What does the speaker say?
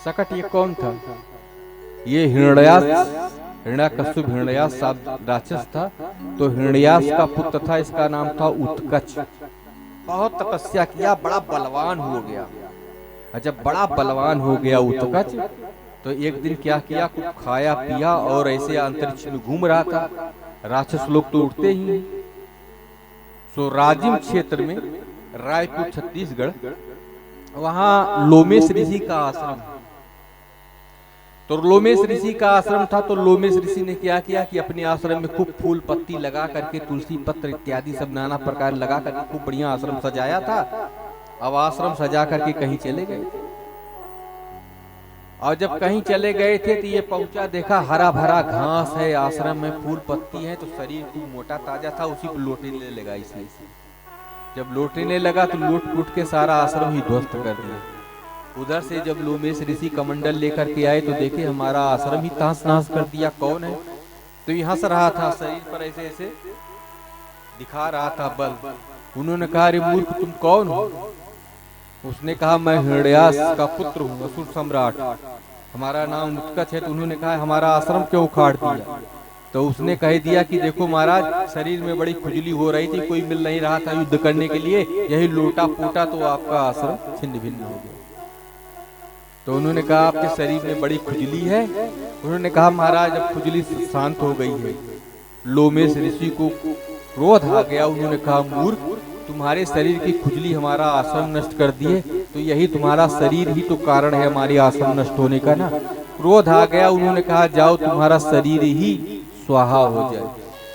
सकट ये कौन था? ये हिरण्यास, हिरण्याकश्यप हिरण्यास राक्षस था। तो हिरण्यास का पुत्र था, इसका नाम था उत्कच। बहुत तपस्या किया, बड़ा बलवान हो गया। और जब बड़ा बलवान हो गया उत्कच, तो एक दिन क्या किया, कुछ खाया पिया और ऐसे अंतरिक्ष में घूम रहा था। राक्षस लोग तो उड़ते ही हैं। सो राजिम क्षेत्र में, रायपुर छत्तीसगढ़, वहां लोमेश ऋषि का आश्रम। तो लोमेश ऋषि का आश्रम था। तो लोमेश ऋषि ने क्या किया कि अपने आश्रम में खूब फूल पत्ती लगा करके, तुलसी पत्र इत्यादि सब नाना प्रकार लगा करके खूब बढ़िया आश्रम सजाया था। अब आश्रम सजा करके कहीं चले गए थे। और जब कहीं चले गए थे तो ये पहुंचा, देखा हरा भरा घास है, आश्रम में फूल पत्ती है। तो शरीर खूब मोटा ताजा था, उसी को लौटने लगा। इसलिए जब लौटने लगा तो लूट फूट के सारा आश्रम ही ध्वस्त कर दिया। उधर से जब लोमेश ऋषि कमंडल लेकर के आए तो देखे हमारा आश्रम ही तहस नहस कर दिया। कौन है? तो ये हंस रहा था, शरीर पर ऐसे ऐसे दिखा रहा था बल। उन्होंने कहा, अरे मूर्ख तुम कौन हो? उसने कहा, मैं हिरण्यास का पुत्र हूँ, असुर सम्राट, हमारा नाम उत्कच है। तो उन्होंने कहा, हमारा आश्रम क्यों उखाड़ दिया? तो उसने कह दिया कि देखो महाराज, शरीर में बड़ी खुजली हो रही थी, कोई मिल नहीं रहा था युद्ध करने के लिए, यही लोटा फूटा तो आपका आश्रम छिन्न भिन्न हो गया। तो उन्होंने कहा, आपके शरीर में बड़ी खुजली है? उन्होंने कहा, महाराज अब खुजली शांत हो गई है। लोमेश ऋषि को क्रोध आ गया। उन्होंने कहा, मूर्ख, तुम्हारे शरीर की खुजली हमारा आश्रम नष्ट कर दिए, तो यही तुम्हारा शरीर ही तो कारण है हमारे आश्रम नष्ट होने का ना। क्रोध आ गया। उन्होंने कहा, जाओ तुम्हारा शरीर ही स्वाहा हो जाए।